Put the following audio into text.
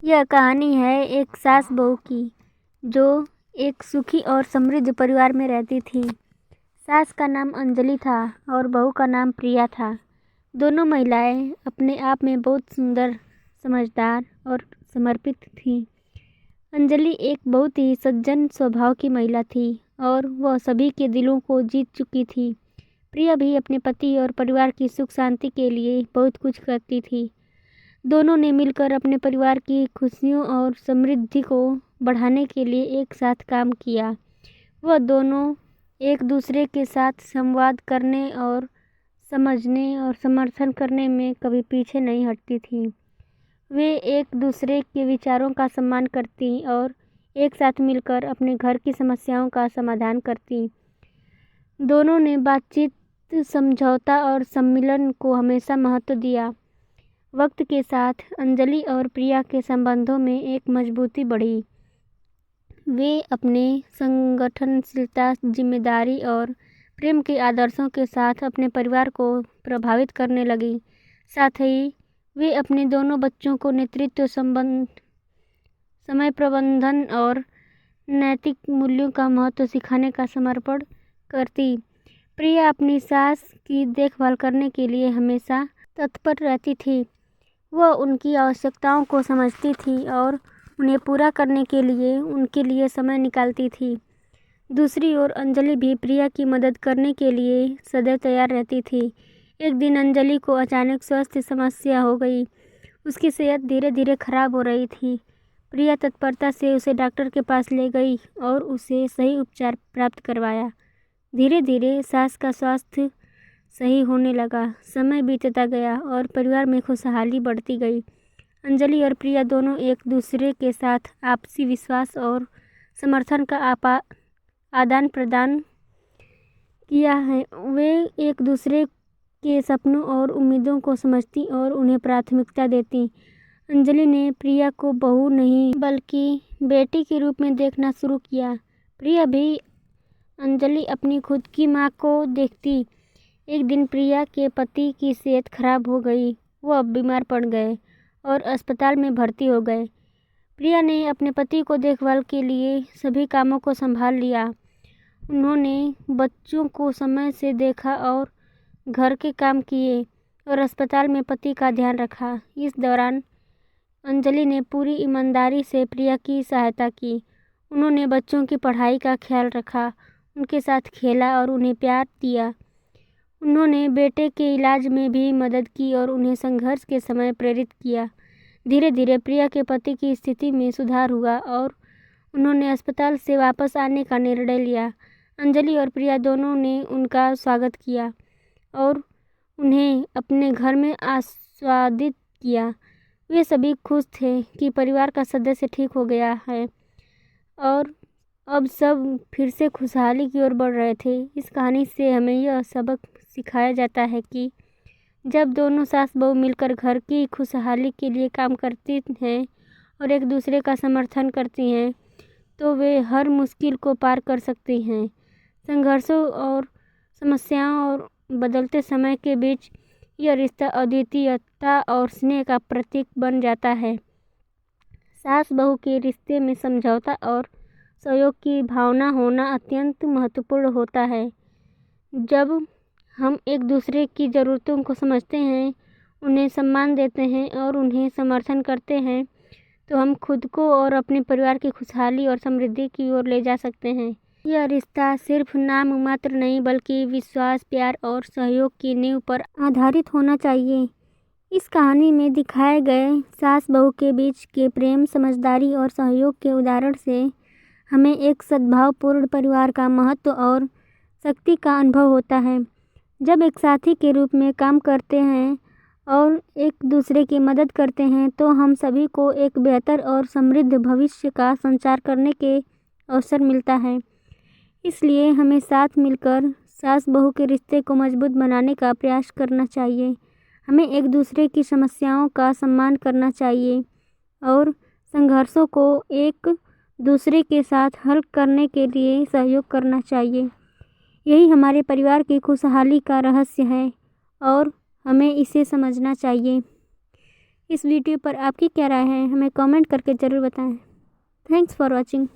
यह कहानी है एक सास बहू की, जो एक सुखी और समृद्ध परिवार में रहती थी। सास का नाम अंजलि था और बहू का नाम प्रिया था। दोनों महिलाएं अपने आप में बहुत सुंदर, समझदार और समर्पित थीं। अंजलि एक बहुत ही सज्जन स्वभाव की महिला थी और वह सभी के दिलों को जीत चुकी थी। प्रिया भी अपने पति और परिवार की सुख शांति के लिए बहुत कुछ करती थी। दोनों ने मिलकर अपने परिवार की खुशियों और समृद्धि को बढ़ाने के लिए एक साथ काम किया। वह दोनों एक दूसरे के साथ संवाद करने और समझने और समर्थन करने में कभी पीछे नहीं हटती थीं। वे एक दूसरे के विचारों का सम्मान करती और एक साथ मिलकर अपने घर की समस्याओं का समाधान करती। दोनों ने बातचीत, समझौता और सम्मिलन को हमेशा महत्व दिया। वक्त के साथ अंजलि और प्रिया के संबंधों में एक मजबूती बढ़ी। वे अपने संगठनशीलता, जिम्मेदारी और प्रेम के आदर्शों के साथ अपने परिवार को प्रभावित करने लगी। साथ ही वे अपने दोनों बच्चों को नेतृत्व, समय प्रबंधन और नैतिक मूल्यों का महत्व सिखाने का समर्पण करती। प्रिया अपनी सास की देखभाल करने के लिए हमेशा तत्पर रहती थी। वह उनकी आवश्यकताओं को समझती थी और उन्हें पूरा करने के लिए उनके लिए समय निकालती थी। दूसरी ओर अंजलि भी प्रिया की मदद करने के लिए सदैव तैयार रहती थी। एक दिन अंजलि को अचानक स्वास्थ्य समस्या हो गई। उसकी सेहत धीरे धीरे खराब हो रही थी। प्रिया तत्परता से उसे डॉक्टर के पास ले गई और उसे सही उपचार प्राप्त करवाया। धीरे धीरे सास का स्वास्थ्य सही होने लगा। समय बीतता गया और परिवार में खुशहाली बढ़ती गई। अंजलि और प्रिया दोनों एक दूसरे के साथ आपसी विश्वास और समर्थन का आदान प्रदान किया है। वे एक दूसरे के सपनों और उम्मीदों को समझती और उन्हें प्राथमिकता देती। अंजलि ने प्रिया को बहू नहीं बल्कि बेटी के रूप में देखना शुरू किया। प्रिया भी अंजलि अपनी खुद की माँ को देखती। एक दिन प्रिया के पति की सेहत खराब हो गई। वह बीमार पड़ गए और अस्पताल में भर्ती हो गए। प्रिया ने अपने पति को देखभाल के लिए सभी कामों को संभाल लिया। उन्होंने बच्चों को समय से देखा और घर के काम किए और अस्पताल में पति का ध्यान रखा। इस दौरान अंजलि ने पूरी ईमानदारी से प्रिया की सहायता की। उन्होंने बच्चों की पढ़ाई का ख्याल रखा, उनके साथ खेला और उन्हें प्यार दिया। उन्होंने बेटे के इलाज में भी मदद की और उन्हें संघर्ष के समय प्रेरित किया। धीरे धीरे प्रिया के पति की स्थिति में सुधार हुआ और उन्होंने अस्पताल से वापस आने का निर्णय लिया। अंजलि और प्रिया दोनों ने उनका स्वागत किया और उन्हें अपने घर में आस्वादित किया। वे सभी खुश थे कि परिवार का सदस्य ठीक हो गया है और अब सब फिर से खुशहाली की ओर बढ़ रहे थे। इस कहानी से हमें यह सबक सिखाया जाता है कि जब दोनों सास बहू मिलकर घर की खुशहाली के लिए काम करती हैं और एक दूसरे का समर्थन करती हैं, तो वे हर मुश्किल को पार कर सकती हैं। संघर्षों और समस्याओं और बदलते समय के बीच यह रिश्ता अद्वितीयता और स्नेह का प्रतीक बन जाता है। सास बहू के रिश्ते में समझौता और सहयोग की भावना होना अत्यंत महत्वपूर्ण होता है। जब हम एक दूसरे की ज़रूरतों को समझते हैं, उन्हें सम्मान देते हैं और उन्हें समर्थन करते हैं, तो हम खुद को और अपने परिवार की खुशहाली और समृद्धि की ओर ले जा सकते हैं। यह रिश्ता सिर्फ नाम मात्र नहीं बल्कि विश्वास, प्यार और सहयोग की नींव पर आधारित होना चाहिए। इस कहानी में दिखाए गए सास बहू के बीच के प्रेम, समझदारी और सहयोग के उदाहरण से हमें एक सद्भावपूर्ण परिवार का महत्व और शक्ति का अनुभव होता है। जब एक साथी के रूप में काम करते हैं और एक दूसरे की मदद करते हैं, तो हम सभी को एक बेहतर और समृद्ध भविष्य का संचार करने के अवसर मिलता है। इसलिए हमें साथ मिलकर सास बहू के रिश्ते को मजबूत बनाने का प्रयास करना चाहिए। हमें एक दूसरे की समस्याओं का सम्मान करना चाहिए और संघर्षों को एक दूसरे के साथ हल करने के लिए सहयोग करना चाहिए। यही हमारे परिवार की खुशहाली का रहस्य है और हमें इसे समझना चाहिए। इस वीडियो पर आपकी क्या राय है हमें कमेंट करके ज़रूर बताएं। Thanks for watching.